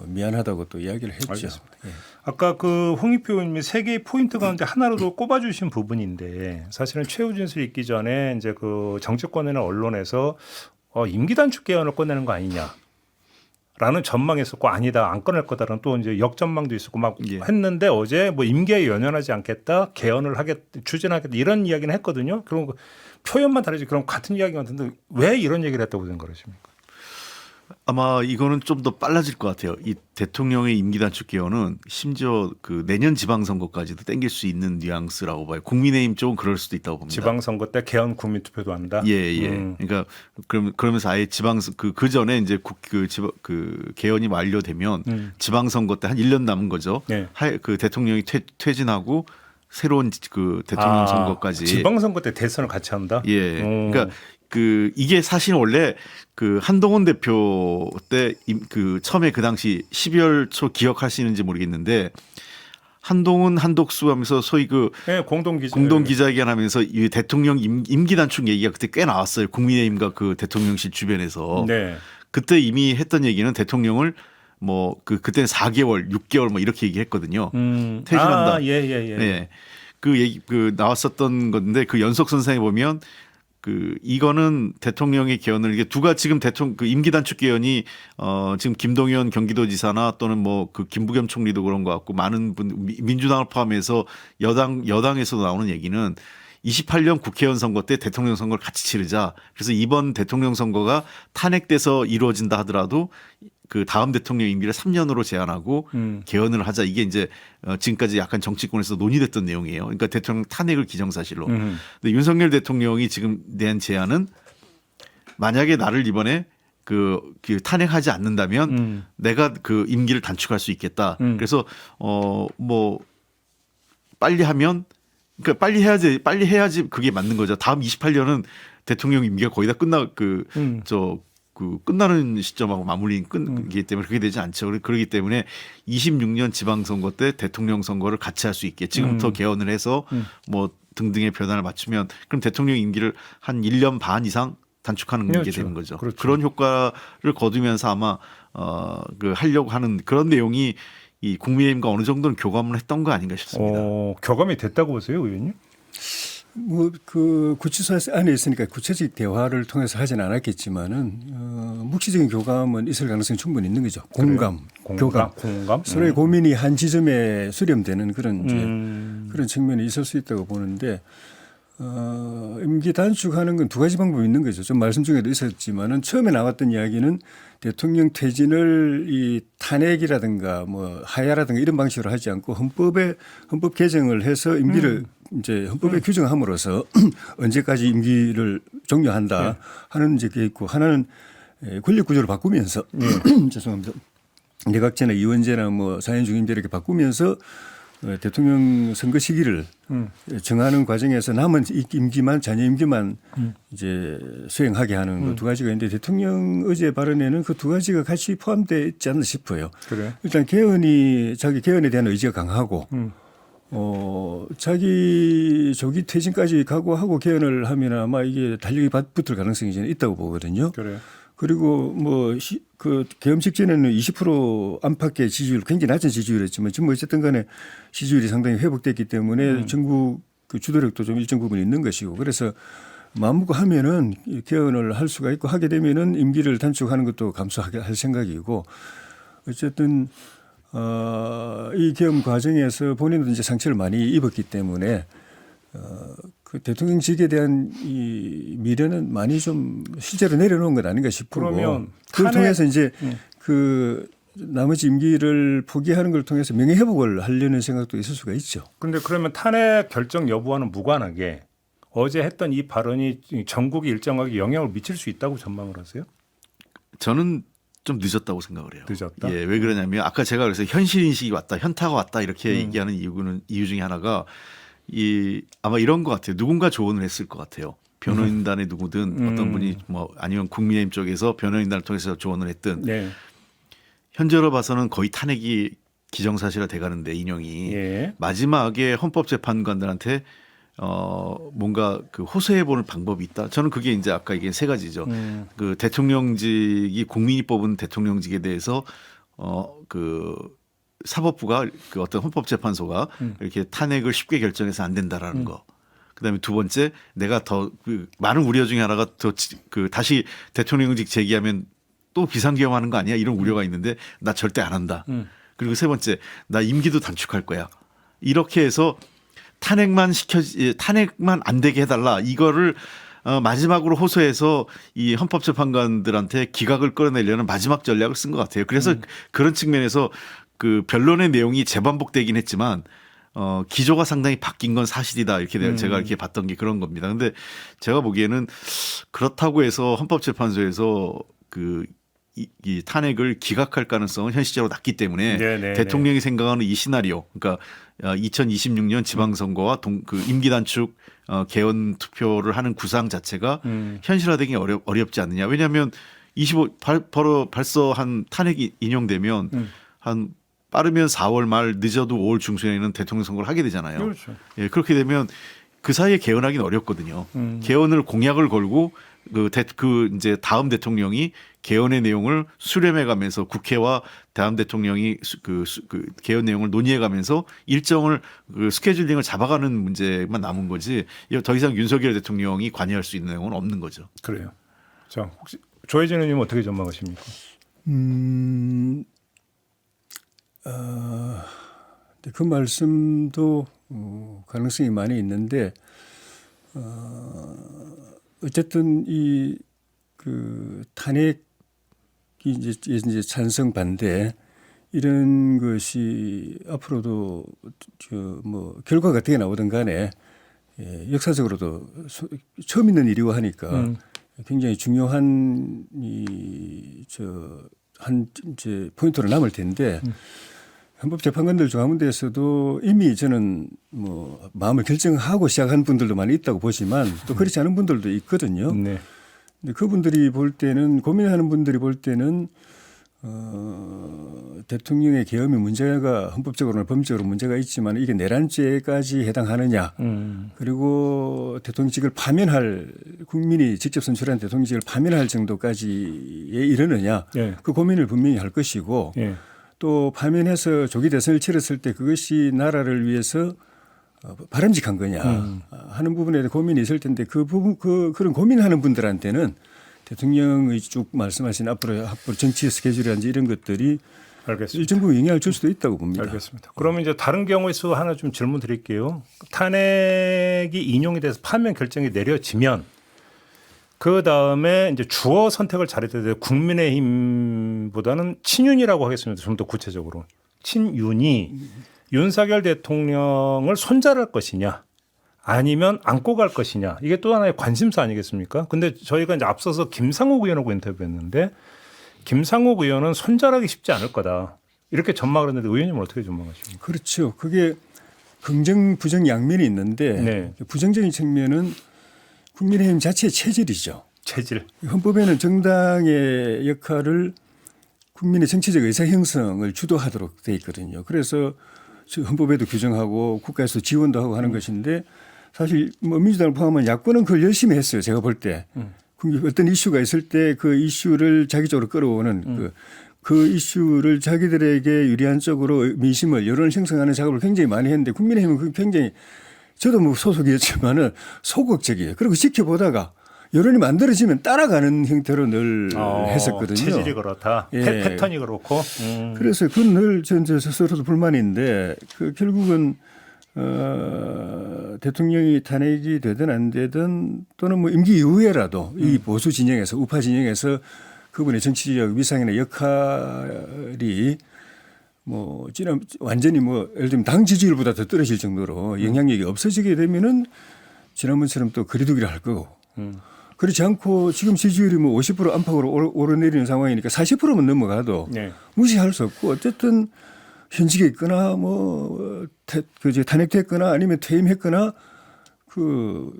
Speaker 3: 미안하다고 또 이야기를 했죠.
Speaker 1: 알겠습니다.
Speaker 3: 예.
Speaker 1: 아까 그 홍익표 의원님이 세 개의 포인트 가운데 하나로도 꼽아주신 부분인데 사실은 최후 진술 있기 전에 이제 그 정치권이나 언론에서 임기 단축 개헌을 꺼내는 거 아니냐. 라는 전망했었고 아니다 안 꺼낼 거다라는 또 이제 역전망도 있었고 막
Speaker 2: 예.
Speaker 1: 했는데 어제 뭐 임기에 연연하지 않겠다 개헌을 추진하겠다 이런 이야기는 했거든요. 그럼 표현만 다르지 그럼 같은 이야기 같은데 왜 이런 얘기를 했다고 생각하십니까?
Speaker 2: 아마 이거는 좀 더 빨라질 것 같아요. 이 대통령의 임기 단축 개헌은 심지어 그 내년 지방선거까지도 땡길 수 있는 뉘앙스라고 봐요. 국민의힘 쪽은 그럴 수도 있다고 봅니다.
Speaker 1: 지방선거 때 개헌 국민투표도 한다.
Speaker 2: 예. 그러니까 그러면서 아예 그 전에 이제 개헌이 완료되면 지방선거 때 한 1년 남은 거죠.
Speaker 1: 네.
Speaker 2: 그 대통령이 퇴진하고 새로운 그 대통령 선거까지.
Speaker 1: 지방선거 때 대선을 같이 한다.
Speaker 2: 예. 그러니까 이게 사실 원래 그 한동훈 대표 때 그 처음에 그 당시 12월 초 기억하시는지 모르겠는데 한동훈 한독수 하면서 소위 그
Speaker 1: 네,
Speaker 2: 공동기자회견 하면서 이 대통령 임기 단축 얘기가 그때 꽤 나왔어요. 국민의힘과 그 대통령실 주변에서.
Speaker 1: 네.
Speaker 2: 그때 이미 했던 얘기는 대통령을 뭐 그때는 4개월, 6개월 뭐 이렇게 얘기했거든요. 퇴진한다.
Speaker 1: 예.
Speaker 2: 네. 그 얘기 나왔었던 건데 그 연속선상에 보면 이거는 대통령의 개헌을 이게 누가 지금 대통령 임기 단축 개헌이 지금 김동연 경기도지사나 또는 뭐 그 김부겸 총리도 그런 것 같고 많은 민주당을 포함해서 여당에서도 나오는 얘기는 28년 국회의원 선거 때 대통령 선거를 같이 치르자. 그래서 이번 대통령 선거가 탄핵돼서 이루어진다 하더라도 그 다음 대통령 임기를 3년으로 제한하고 개헌을 하자. 이게 이제 지금까지 약간 정치권에서 논의됐던 내용이에요. 그러니까 대통령 탄핵을 기정사실로. 근데 윤석열 대통령이 지금 낸 제안은 만약에 나를 이번에 그 탄핵하지 않는다면 내가 그 임기를 단축할 수 있겠다. 그래서 뭐 빨리 하면 그러니까 빨리 해야지 그게 맞는 거죠. 다음 28년은 대통령 임기가 거의 다 끝나는 시점하고 마무리이기 때문에 그게 되지 않죠. 그렇기 때문에 26년 지방선거 때 대통령 선거를 같이 할 수 있게 지금부터 개헌을 해서 뭐 등등의 변화를 맞추면 그럼 대통령 임기를 한 1년 반 이상 단축하는 게 되는 거죠.
Speaker 1: 그렇죠.
Speaker 2: 그런 효과를 거두면서 아마 하려고 하는 그런 내용이 이 국민의힘과 어느 정도는 교감을 했던 거 아닌가 싶습니다.
Speaker 1: 교감이 됐다고 보세요, 의원님?
Speaker 3: 뭐 그 구치소 안에 있으니까 구체적 대화를 통해서 하진 않았겠지만은 묵시적인 교감은 있을 가능성이 충분히 있는 거죠. 공감. 교감. 서로의 고민이 한 지점에 수렴되는 그런 이제 그런 측면이 있을 수 있다고 보는데 임기 단축하는 건 두 가지 방법이 있는 거죠. 좀 말씀 중에도 있었지만은 처음에 나왔던 이야기는 대통령 퇴진을 이 탄핵이라든가 뭐 하야라든가 이런 방식으로 하지 않고 헌법 개정을 해서 임기를 이제 헌법에 규정함으로써 언제까지 임기를 종료한다 하는 이제 게 있고 하나는 권력 구조를 바꾸면서 죄송합니다. 내각제나 이원제나 뭐 사연중임제 이렇게 바꾸면서 대통령 선거 시기를 정하는 과정에서 남은 임기만 자녀 임기만 이제 수행하게 하는 그 두 가지가 있는데 대통령 어제 발언에는 그 두 가지가 같이 포함되어 있지 않나 싶어요.
Speaker 1: 그래.
Speaker 3: 일단 자기 개헌에 대한 의지가 강하고 자기 조기 퇴진까지 각오하고 개헌을 하면 아마 이게 달력이 붙을 가능성이 저는 있다고 보거든요.
Speaker 1: 그래.
Speaker 3: 그리고 그 계엄 직전에는 20% 안팎의 지지율, 굉장히 낮은 지지율이었지만 지금 어쨌든 간에 지지율이 상당히 회복됐기 때문에 정부 그 주도력도 좀 일정 부분 있는 것이고 그래서 마음 먹고 하면은 개헌을 할 수가 있고 하게 되면은 임기를 단축하는 것도 감수하게 할 생각이고 어쨌든 이 계엄 과정에서 본인도 이제 상처를 많이 입었기 때문에 그 대통령직에 대한 이 미래는 많이 좀 실제로 내려놓은 것 아닌가 싶고
Speaker 1: 그러면
Speaker 3: 그걸 통해서 이제 그 나머지 임기를 포기하는 걸 통해서 명예회복을 하려는 생각도 있을 수가 있죠.
Speaker 1: 근데 그러면 탄핵 결정 여부와는 무관하게 어제 했던 이 발언이 전국에 일정하게 영향을 미칠 수 있다고 전망을 하세요?
Speaker 2: 저는 좀 늦었다고 생각을 해요.
Speaker 1: 늦었다?
Speaker 2: 예, 왜 그러냐면 아까 제가 그래서 현실 인식이 왔다, 현타가 왔다 이렇게 얘기하는 이유 중에 하나가 아마 이런 것 같아요. 누군가 조언을 했을 것 같아요. 변호인단의 누구든 어떤 분이 뭐 아니면 국민의힘 쪽에서 변호인단을 통해서 조언을 했든
Speaker 1: 네.
Speaker 2: 현재로 봐서는 거의 탄핵이 기정사실화 돼가는데 인용이
Speaker 1: 예.
Speaker 2: 마지막에 헌법재판관들한테 뭔가 그 호소해보는 방법이 있다. 저는 그게 이제 아까 얘기한 세 가지죠. 그 대통령직이 국민이 뽑은 대통령직에 대해서 그 사법부가 그 어떤 헌법재판소가 이렇게 탄핵을 쉽게 결정해서 안 된다라는 거. 그다음에 두 번째 내가 더 그 많은 우려 중에 하나가 더 그 다시 대통령직 제기하면 또 비상계엄하는 거 아니야 이런 우려가 있는데 나 절대 안 한다. 그리고 세 번째 나 임기도 단축할 거야. 이렇게 해서 탄핵만 안 되게 해달라 이거를 마지막으로 호소해서 이 헌법재판관들한테 기각을 끌어내려는 마지막 전략을 쓴 것 같아요. 그래서 그런 측면에서 그 변론의 내용이 재반복되긴 했지만 기조가 상당히 바뀐 건 사실이다 이렇게 제가 이렇게 봤던 게 그런 겁니다. 근데 제가 보기에는 그렇다고 해서 헌법재판소에서 이 탄핵을 기각할 가능성은 현실적으로 낮기 때문에
Speaker 1: 네네,
Speaker 2: 대통령이 생각하는 이 시나리오, 그러니까 2026년 지방선거와 그 임기 단축 개헌 투표를 하는 구상 자체가 현실화되기 어렵지 않느냐. 왜냐하면 바로 벌써 한 탄핵이 인용되면 한 빠르면 4월 말 늦어도 5월 중순에는 대통령 선거를 하게 되잖아요.
Speaker 1: 그렇죠.
Speaker 2: 예, 그렇게 되면 그 사이에 개헌하기는 어렵거든요. 개헌을 공약을 걸고 그 이제 다음 대통령이 개헌의 내용을 수렴해가면서 국회와 다음 대통령이 그 개헌 내용을 논의해가면서 일정을 그 스케줄링을 잡아가는 문제만 남은 거지. 더 이상 윤석열 대통령이 관여할 수 있는 내용은 없는 거죠.
Speaker 1: 그래요. 자, 혹시 조혜진 의원님 어떻게 전망하십니까?
Speaker 3: 그 말씀도 가능성이 많이 있는데 어쨌든 이 그 탄핵이 이제 찬성 반대 이런 것이 앞으로도 뭐 결과가 어떻게 나오든 간에 역사적으로도 처음 있는 일이고 하니까 굉장히 중요한 한 이제 포인트로 남을 텐데 헌법재판관들 조합원대에서도 이미 저는 뭐 마음을 결정하고 시작한 분들도 많이 있다고 보지만 또 그렇지 않은 분들도 있거든요.
Speaker 1: 네.
Speaker 3: 근데 그분들이 볼 때는 고민하는 분들이 볼 때는 대통령의 계엄이 문제가 헌법적으로나 법적으로 문제가 있지만 이게 내란죄까지 해당하느냐 그리고 대통령직을 파면할 국민이 직접 선출한 대통령직을 파면할 정도까지에 이르느냐
Speaker 1: 네.
Speaker 3: 그 고민을 분명히 할 것이고
Speaker 1: 네.
Speaker 3: 또 파면해서 조기 대선을 치렀을 때 그것이 나라를 위해서 바람직한 거냐 하는 부분에 대해 고민이 있을 텐데 그런 고민하는 분들한테는 대통령의 쭉 말씀하신 앞으로 정치 스케줄이라든지 이런 것들이
Speaker 1: 알겠습니다.
Speaker 3: 일정 부분 영향을 줄 수도 있다고 봅니다.
Speaker 1: 알겠습니다. 그러면 이제 다른 경우에 서 하나 좀 질문 드릴게요. 탄핵이 인용이 돼서 파면 결정이 내려지면 그 다음에 이제 주어 선택을 잘해야 돼. 국민의힘보다는 친윤이라고 하겠습니다. 좀 더 구체적으로 친윤이 윤석열 대통령을 손잘할 것이냐, 아니면 안고 갈 것이냐, 이게 또 하나의 관심사 아니겠습니까? 근데 저희가 이제 앞서서 김상욱 의원하고 인터뷰했는데 김상욱 의원은 손절하기 쉽지 않을 거다. 이렇게 전망을 했는데 의원님은 어떻게 전망하십니까?
Speaker 3: 그렇죠. 그게 긍정, 부정 양면이 있는데
Speaker 1: 네.
Speaker 3: 부정적인 측면은 국민의힘 자체의 체질이죠.
Speaker 1: 체질.
Speaker 3: 헌법에는 정당의 역할을 국민의 정치적 의사 형성을 주도하도록 돼 있거든요. 그래서 헌법에도 규정하고 국가에서 지원도 하고 하는 것인데 사실 뭐 민주당을 포함한 야권은 그걸 열심히 했어요. 제가 볼 때. 어떤 이슈가 있을 때 그 이슈를 자기적으로 끌어오는 그 이슈를 자기들에게 유리한 쪽으로 민심을 여론을 형성하는 작업을 굉장히 많이 했는데 국민의힘은 그 굉장히 저도 뭐 소속이었지만은 소극적이에요. 그리고 지켜보다가 여론이 만들어지면 따라가는 형태로 늘 했었거든요.
Speaker 1: 체질이 그렇다.
Speaker 3: 예.
Speaker 1: 패턴이 그렇고.
Speaker 3: 그래서 그건 늘 저 스스로도 불만인데 그 결국은 대통령이 탄핵이 되든 안 되든 또는 뭐 임기 이후에라도 이 보수 진영에서 우파 진영에서 그분의 정치적 위상이나 역할이 뭐 완전히 뭐 예를 들면 당 지지율보다 더 떨어질 정도로 영향력이 없어지게 되면은 지난번처럼 또 거리두기를 할 거고 그렇지 않고 지금 지지율이 뭐 50% 안팎으로 오르내리는 상황이니까 40%만 넘어가도
Speaker 1: 네.
Speaker 3: 무시할 수 없고 어쨌든 현직에 있거나 뭐 탄핵됐거나 아니면 퇴임했거나 그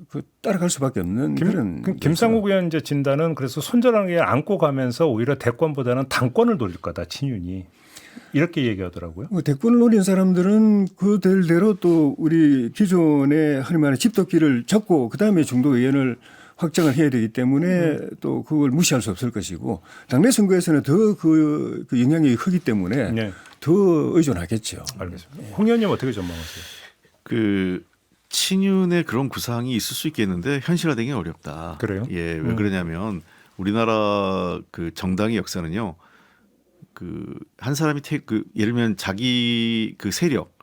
Speaker 3: 따라갈 수밖에 없는 그런.
Speaker 1: 김상욱 의원 이제 진단은 그래서 손절하는 게 안고 가면서 오히려 대권보다는 당권을 노릴 거다 친윤이 이렇게 얘기하더라고요.
Speaker 3: 대권을 노린 사람들은 그들대로 또 우리 기존의 흔히 말하는 집도끼를 잡고 그다음에 중도 의원을 확장을 해야 되기 때문에 또 그걸 무시할 수 없을 것이고 당내 선거에서는 더 그 영향력이 크기 때문에
Speaker 1: 네.
Speaker 3: 더 의존하겠죠.
Speaker 1: 알겠습니다. 홍 의원님 어떻게 전망하세요?
Speaker 2: 그 친윤의 그런 구상이 있을 수 있겠는데 현실화되기 어렵다.
Speaker 1: 그래요?
Speaker 2: 예, 왜 그러냐면 우리나라 그 정당의 역사는요. 그 한 사람이 예를 들면 자기 그 세력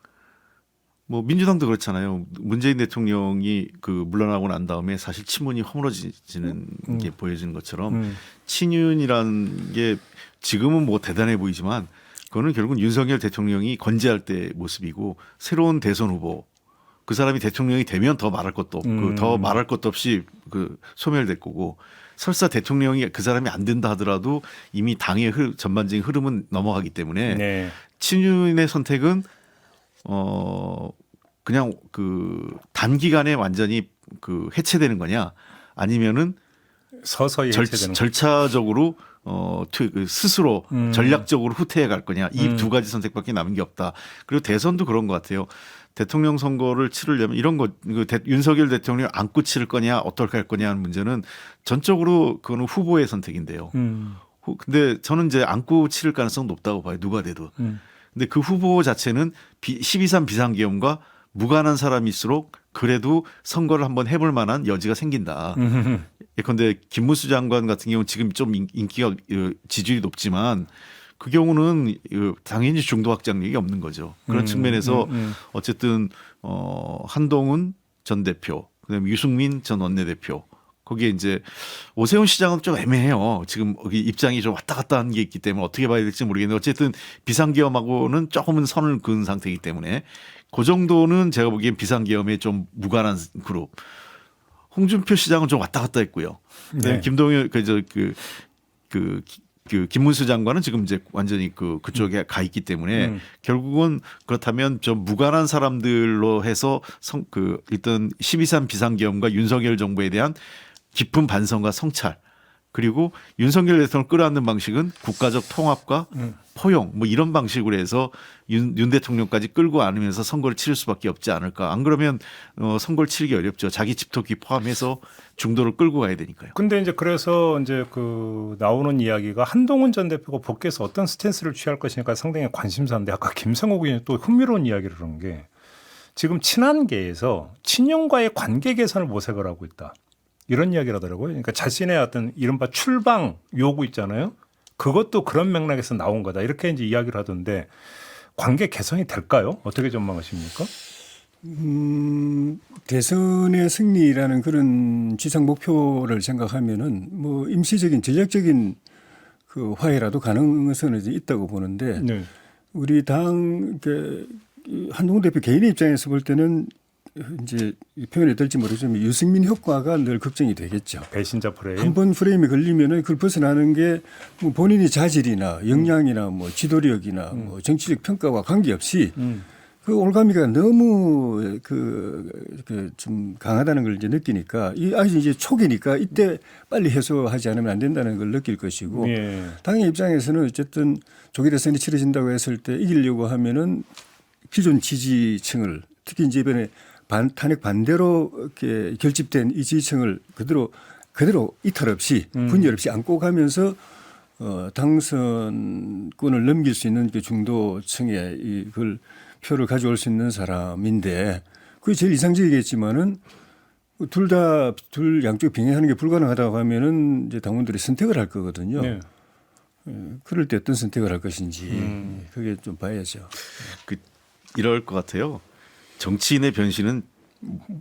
Speaker 2: 뭐 민주당도 그렇잖아요. 문재인 대통령이 그 물러나고 난 다음에 사실 친문이 허물어지는 게 보여지는 것처럼 친윤이라는 게 지금은 뭐 대단해 보이지만 그거는 결국은 윤석열 대통령이 건재할 때 모습이고 새로운 대선 후보 그 사람이 대통령이 되면 더 말할 것도 없고 더 말할 것도 없이 그 소멸될 거고 설사 대통령이 그 사람이 안 된다 하더라도 이미 당의 전반적인 흐름은 넘어가기 때문에
Speaker 1: 네.
Speaker 2: 친윤의 선택은 그냥 그 단기간에 완전히 그 해체되는 거냐 아니면은
Speaker 1: 서서히 해체되는
Speaker 2: 절차적으로 스스로 전략적으로 후퇴해 갈 거냐 이 두 가지 선택밖에 남은 게 없다. 그리고 대선도 그런 것 같아요. 대통령 선거를 치르려면 이런 거 윤석열 대통령 안고 치를 거냐 어떻게 할 거냐 하는 문제는 전적으로 그거는 후보의 선택인데요. 근데 저는 이제 안고 치를 가능성 높다고 봐요. 누가 돼도. 근데 그 후보 자체는 12.3 비상계엄과 무관한 사람일수록 그래도 선거를 한번 해볼 만한 여지가 생긴다. 예컨대 김문수 장관 같은 경우는 지금 좀 인기가 지지율이 높지만 그 경우는 당연히 중도 확장력이 없는 거죠. 그런 측면에서 어쨌든 한동훈 전 대표, 그다음에 유승민 전 원내대표 거기에 이제 오세훈 시장은 좀 애매해요. 지금 여기 입장이 좀 왔다 갔다 하는 게 있기 때문에 어떻게 봐야 될지 모르겠는데 어쨌든 비상계엄하고는 조금은 선을 그은 상태이기 때문에 그 정도는 제가 보기엔 비상계엄에 좀 무관한 그룹. 홍준표 시장은 좀 왔다 갔다 했고요.
Speaker 1: 네.
Speaker 2: 김동연 김문수 장관은 지금 이제 완전히 그쪽에 가 있기 때문에 결국은 그렇다면 좀 무관한 사람들로 해서 일단 12.3 비상계엄과 윤석열 정부에 대한 깊은 반성과 성찰 그리고 윤석열 대통령을 끌어안는 방식은 국가적 통합과 포용 뭐 이런 방식으로 해서 윤 대통령까지 끌고 안으면서 선거를 치를 수밖에 없지 않을까. 안 그러면 선거를 치르기 어렵죠. 자기 집토끼 포함해서 중도를 끌고 가야 되니까요.
Speaker 1: 근데 이제 그래서 이제 나오는 이야기가 한동훈 전 대표가 복귀해서 어떤 스탠스를 취할 것이니까 상당히 관심사인데 아까 김상욱 의원이 또 흥미로운 이야기를 하는 게 지금 친한계에서 친윤과의 관계 개선을 모색을 하고 있다. 이런 이야기를 하더라고요. 그러니까 자신의 어떤 이른바 출방 요구 있잖아요. 그것도 그런 맥락에서 나온 거다. 이렇게 이제 이야기를 하던데 관계 개선이 될까요? 어떻게 전망하십니까?
Speaker 3: 대선의 승리라는 그런 지상 목표를 생각하면은 뭐 임시적인 전략적인 그 화해라도 가능성은 있다고 보는데
Speaker 1: 네.
Speaker 3: 우리 당 한동훈 대표 개인의 입장에서 볼 때는 이제 이 표현이 될지 모르지만 유승민 효과가 늘 걱정이 되겠죠.
Speaker 1: 배신자 프레임.
Speaker 3: 한 번 프레임에 걸리면은 그걸 벗어나는 게 뭐 본인의 자질이나 역량이나 뭐 지도력이나 뭐 정치적 평가와 관계없이 그 올가미가 너무 좀 강하다는 걸 이제 느끼니까 이 아직 이제 초기니까 이때 빨리 해소하지 않으면 안 된다는 걸 느낄 것이고
Speaker 1: 예.
Speaker 3: 당의 입장에서는 어쨌든 조기 대선이 치러진다고 했을 때 이기려고 하면은 기존 지지층을 특히 이제 이번에 탄핵 반대로 이렇게 결집된 이 지지층을 그대로 이탈 없이 분열 없이 안고 가면서 당선권을 넘길 수 있는 그 중도층의 이걸 표를 가져올 수 있는 사람인데 그게 제일 이상적이겠지만은 둘 양쪽 병행하는 게 불가능하다고 하면은 이제 당원들이 선택을 할 거거든요.
Speaker 1: 네.
Speaker 3: 그럴 때 어떤 선택을 할 것인지 그게 좀 봐야죠.
Speaker 2: 이럴 것 같아요. 정치인의 변신은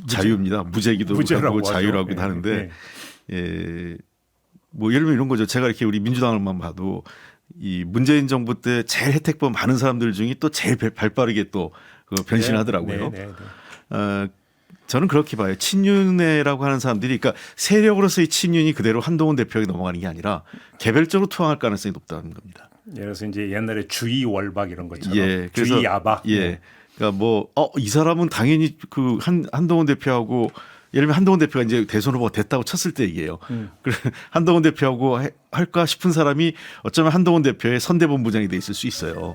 Speaker 2: 자유입니다. 무죄기도
Speaker 1: 무죄라고
Speaker 2: 하고
Speaker 1: 하죠.
Speaker 2: 자유라고도
Speaker 1: 예,
Speaker 2: 하는데 뭐 예를 들면 이런 거죠. 제가 이렇게 우리 민주당을만 봐도 이 문재인 정부 때 제일 혜택본 많은 사람들 중에 또 제일 발빠르게 또 변신하더라고요.
Speaker 1: 네, 네, 네.
Speaker 2: 저는 그렇게 봐요. 친윤회라고 하는 사람들이 그러니까 세력으로서의 친윤이 그대로 한동훈 대표에게 넘어가는 게 아니라 개별적으로 투항할 가능성이 높다는 겁니다.
Speaker 1: 예를 들어서 이제 옛날에 주의 월박 이런 것처럼
Speaker 2: 예,
Speaker 1: 주의 야박.
Speaker 2: 예. 그러니까 뭐 이 사람은 당연히 그 한동훈 대표하고 예를 들면 한동훈 대표가 이제 대선 후보가 됐다고 쳤을 때 얘기예요. 그래 한동훈 대표하고 할까 싶은 사람이 어쩌면 한동훈 대표의 선대본부장이 돼 있을 수 있어요.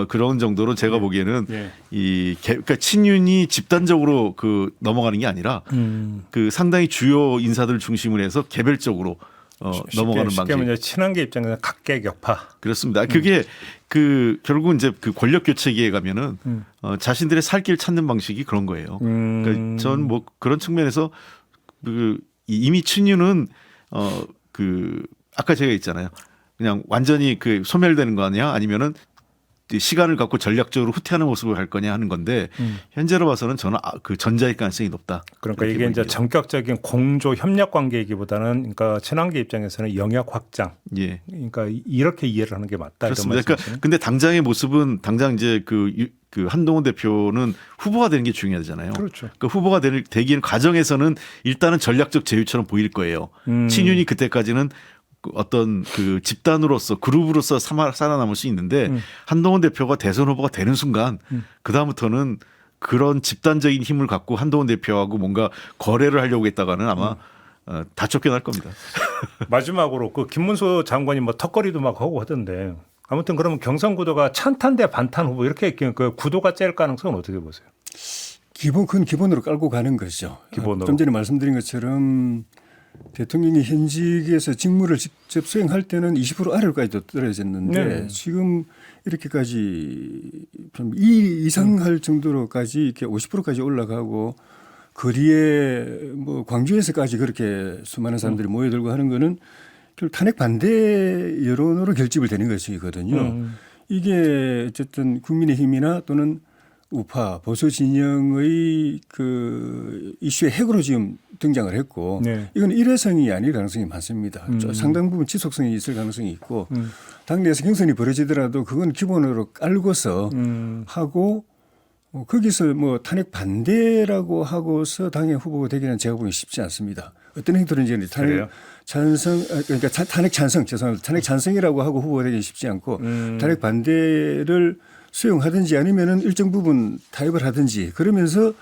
Speaker 2: 그런 정도로 제가 보기에는
Speaker 1: 예.
Speaker 2: 그러니까 친윤이 집단적으로 넘어가는 게 아니라 그 상당히 주요 인사들 중심으로 해서 개별적으로 넘어가는
Speaker 1: 쉽게
Speaker 2: 방식.
Speaker 1: 하면 친한계 입장에서 각계격파.
Speaker 2: 그렇습니다. 그게 결국은 이제 그 권력 교체기에 가면은 자신들의 살 길 찾는 방식이 그런 거예요. 그러니까 전 뭐 그런 측면에서 이미 친윤은 아까 제가 있잖아요. 그냥 완전히 소멸되는 거 아니야? 아니면은 시간을 갖고 전략적으로 후퇴하는 모습을 할 거냐 하는 건데 현재로 봐서는 저는 그 전자일 가능성이 높다.
Speaker 1: 그러니까 이게 이제 전격적인 공조 협력 관계이기보다는 그러니까 친한계 입장에서는 영역 확장.
Speaker 2: 예.
Speaker 1: 그러니까 이렇게 이해를 하는 게 맞다.
Speaker 2: 그렇습니다. 그러니까 근데 당장의 모습은 당장 이제 그 한동훈 대표는 후보가 되는 게 중요하잖아요.
Speaker 1: 그렇죠.
Speaker 2: 그 후보가 되기는 과정에서는 일단은 전략적 제휴처럼 보일 거예요. 친윤이 그때까지는 어떤 그 집단으로서 그룹으로서 살아남을 수 있는데 한동훈 대표가 대선 후보가 되는 순간 그다음부터는 그런 집단적인 힘을 갖고 한동훈 대표하고 뭔가 거래를 하려고 했다가는 아마 다 쫓겨날 겁니다.
Speaker 1: 마지막으로 그 김문수 장관이 뭐 턱걸이도 막 하고 하던데 아무튼 그러면 경선구도가 찬탄 대 반탄 후보 이렇게 그 구도가 짤 가능성은 어떻게 보세요?
Speaker 3: 그건 기본으로 깔고 가는 거죠.
Speaker 1: 기본으로.
Speaker 3: 좀 전에 말씀드린 것처럼 대통령이 현직에서 직무를 직접 수행할 때는 20% 아래로까지도 떨어졌는데
Speaker 1: 네.
Speaker 3: 지금 이렇게까지 좀 이상할 정도로까지 이렇게 50%까지 올라가고 거리에 뭐 광주에서까지 그렇게 수많은 사람들이 모여들고 하는 거는 결국 탄핵 반대 여론으로 결집을 되는 것이거든요. 이게 어쨌든 국민의힘이나 또는 우파 보수 진영의 그 이슈의 핵으로 지금 등장을 했고
Speaker 1: 네.
Speaker 3: 이건 일회성이 아닐 가능성이 많습니다. 상당 부분 지속성이 있을 가능성이 있고 당내에서 경선이 벌어지더라도 그건 기본으로 깔고서 하고 거기서 뭐 탄핵 반대라고 하고서 당의 후보가 되기는 제가 보기 쉽지 않습니다. 어떤 행동인지 탄핵 찬성 그러니까 탄핵 찬성 죄송합니다. 탄핵 찬성이라고 하고 후보가 되기는 쉽지 않고 탄핵 반대를 수용하든지 아니면은 일정 부분 타협을 하든지 그러면서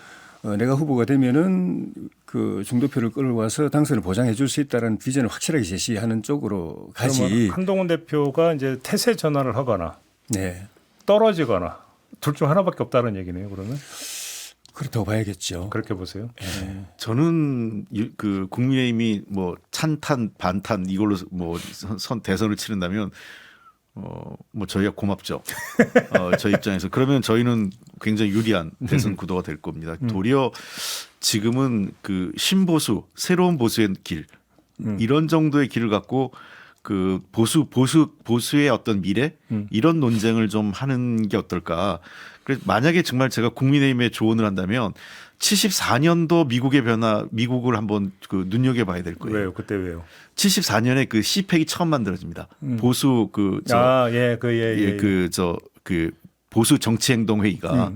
Speaker 3: 내가 후보가 되면은 그 중도표를 끌어와서 당선을 보장해 줄 수 있다는 비전을 확실하게 제시하는 쪽으로 가지.
Speaker 1: 한동훈 대표가 이제 태세 전환을 하거나
Speaker 3: 네.
Speaker 1: 떨어지거나 둘 중 하나밖에 없다는 얘기네요. 그러면
Speaker 3: 그렇다고 봐야겠죠.
Speaker 1: 그렇게 보세요.
Speaker 3: 네.
Speaker 2: 저는 그 국민의힘이 뭐 찬탄 반탄 이걸로 뭐 대선을 치른다면 뭐 저희가 고맙죠. 저희 입장에서 그러면 저희는 굉장히 유리한 대선 구도가 될 겁니다. 도리어 지금은 그 신보수 새로운 보수의 길 이런 정도의 길을 갖고 그 보수의 어떤 미래 이런 논쟁을 좀 하는 게 어떨까. 그래서 만약에 정말 제가 국민의힘에 조언을 한다면 74년도 미국을 한번 그 눈여겨봐야 될 거예요.
Speaker 1: 왜요? 그때 왜요?
Speaker 2: 74년에 그 CPEC이 처음 만들어집니다. 보수 보수 정치행동회의가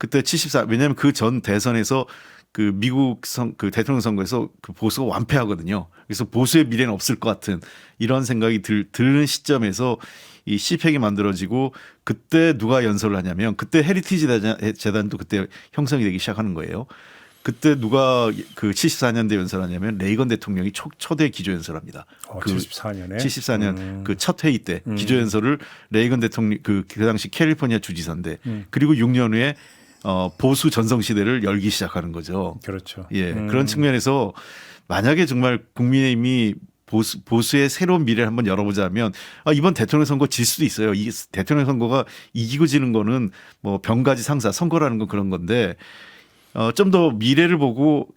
Speaker 2: 그때 74 왜냐하면 그 전 대선에서 그 미국 그 대통령 선거에서 그 보수가 완패하거든요. 그래서 보수의 미래는 없을 것 같은 이런 생각이 드는 시점에서 이 CPEC이 만들어지고 그때 누가 연설을 하냐면 그때 헤리티지 재단도 그때 형성이 되기 시작하는 거예요. 그때 누가 그 74년대 연설하냐면 레이건 대통령이 초대 기조연설합니다. 그
Speaker 1: 74년에
Speaker 2: 74년 그 첫 회의 때 기조연설을 레이건 대통령 그 당시 캘리포니아 주지사인데 그리고 6년 후에 보수 전성 시대를 열기 시작하는 거죠.
Speaker 1: 그렇죠.
Speaker 2: 예, 그런 측면에서 만약에 정말 국민의힘이 보수의 새로운 미래를 한번 열어보자면 이번 대통령 선거 질 수도 있어요. 이 대통령 선거가 이기고 지는 거는 뭐 병가지 상사 선거라는 건 그런 건데 좀 더 미래를 보고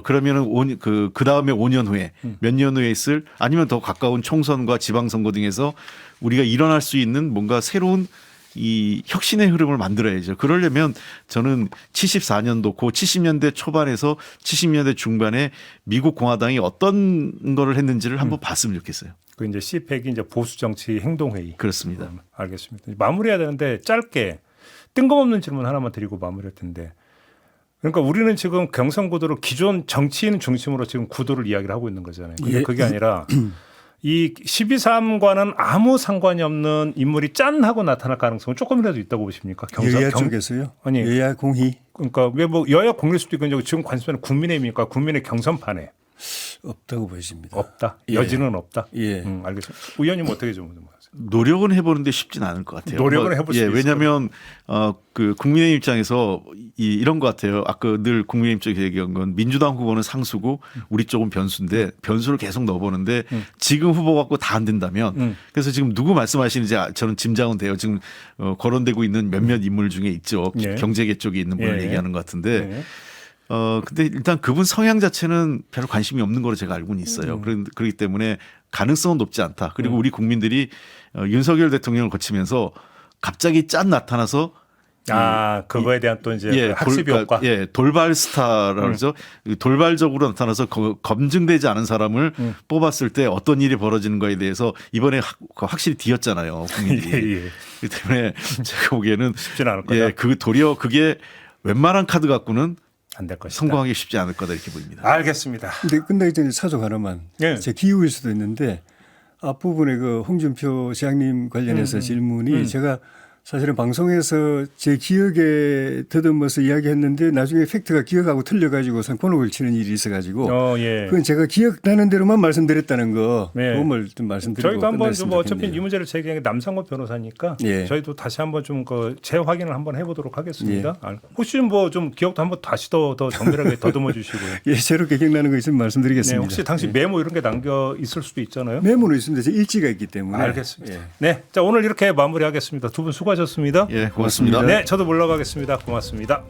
Speaker 2: 그러면은 그 다음에 5년 후에 몇 년 후에 있을 아니면 더 가까운 총선과 지방선거 등에서 우리가 일어날 수 있는 뭔가 새로운 이 혁신의 흐름을 만들어야죠. 그러려면 저는 74년도 고 70년대 초반에서 70년대 중반에 미국 공화당이 어떤 거를 했는지를 한번 봤으면 좋겠어요.
Speaker 1: 그 이제 CPEC이 이제 보수 정치 행동회의.
Speaker 2: 그렇습니다.
Speaker 1: 알겠습니다. 마무리해야 되는데 짧게 뜬금없는 질문 하나만 드리고 마무리할 텐데. 그러니까 우리는 지금 경선 구도를 기존 정치인 중심으로 지금 구도를 이야기를 하고 있는 거잖아요. 근데
Speaker 3: 예.
Speaker 1: 그게 아니라 이 12.3과는 아무 상관이 없는 인물이 짠 하고 나타날 가능성은 조금이라도 있다고 보십니까?
Speaker 3: 여야 쪽에서요?
Speaker 1: 아니
Speaker 3: 여야 공히
Speaker 1: 그러니까 왜 뭐 여야 공일 수도 있고 지금 관심사는 국민의힘이니까 국민의 경선판에
Speaker 3: 없다고 보여집니다.
Speaker 1: 없다.
Speaker 3: 예.
Speaker 1: 여지는 없다.
Speaker 3: 예.
Speaker 1: 알겠습니다. 의원님 어떻게 좀 보세요?
Speaker 2: 노력은 해보는데 쉽진 않을 것 같아요.
Speaker 1: 노력은 해볼 수 있어요.
Speaker 2: 왜냐하면 그 국민의힘 입장에서 이런 것 같아요. 아까 늘 국민의힘 쪽에서 얘기한 건 민주당 후보는 상수고 우리 쪽은 변수인데 변수를 계속 넣어보는데 지금 후보 갖고 다 안 된다면 그래서 지금 누구 말씀하시는지 저는 짐작은 돼요. 지금 거론되고 있는 몇몇 인물 중에 있죠.
Speaker 1: 예.
Speaker 2: 경제계 쪽에 있는 분을
Speaker 1: 예.
Speaker 2: 얘기하는 것 같은데
Speaker 1: 네.
Speaker 2: 근데 일단 그분 성향 자체는 별로 관심이 없는 거로 제가 알고는 있어요. 그렇기 때문에 가능성은 높지 않다. 그리고 우리 국민들이 윤석열 대통령을 거치면서 갑자기 짠 나타나서
Speaker 1: 그거에 대한 또 이제 학습 효과.
Speaker 2: 돌발 스타라고 그러죠. 돌발적으로 나타나서 검증되지 않은 사람을 뽑았을 때 어떤 일이 벌어지는 거에 대해서 이번에 확실히 뒤였잖아요. 국민들이.
Speaker 1: 예.
Speaker 2: 그렇기 때문에 제가 보기에는
Speaker 1: 쉽지는 않을 거다.
Speaker 2: 도리어 그게 웬만한 카드 갖고는
Speaker 1: 안 될 것이다.
Speaker 2: 성공하기 쉽지 않을 거다 이렇게 보입니다.
Speaker 1: 알겠습니다.
Speaker 3: 근데 끝나기 전에 사족 하나만.
Speaker 1: 예.
Speaker 3: 제 기우일 수도 있는데 앞부분에 그 홍준표 시장님 관련해서 질문이 제가 사실은 방송에서 제 기억에 더듬어서 이야기했는데 나중에 팩트가 기억하고 틀려가지고 선권을 치는 일이 있어가지고
Speaker 1: 예.
Speaker 3: 그건 제가 기억나는 대로만 말씀드렸다는 거
Speaker 1: 네.
Speaker 3: 그걸 좀 말씀드리고
Speaker 1: 저희도 한번
Speaker 3: 끝냈으면
Speaker 1: 좀 어차피
Speaker 3: 좋겠네요.
Speaker 1: 이 문제를 제기한 게 남상권 변호사니까
Speaker 3: 예.
Speaker 1: 저희도 다시 한번 좀 그 재확인을 한번 해보도록 하겠습니다. 혹시 뭐 좀 기억도 한번 다시 더 정밀하게 더듬어 주시고요.
Speaker 3: 예, 새롭게 기억나는 거 있으면
Speaker 1: 네,
Speaker 3: 말씀드리겠습니다.
Speaker 1: 혹시 당시 메모 이런 게 남겨 있을 수도 있잖아요.
Speaker 3: 메모는 있습니다. 제 일지가 있기 때문에.
Speaker 1: 알겠습니다.
Speaker 3: 예.
Speaker 1: 네, 자 오늘 이렇게 마무리하겠습니다. 두 분 수고하셨습니다.
Speaker 2: 예, 고맙습니다.
Speaker 1: 네, 저도 물러가겠습니다. 고맙습니다.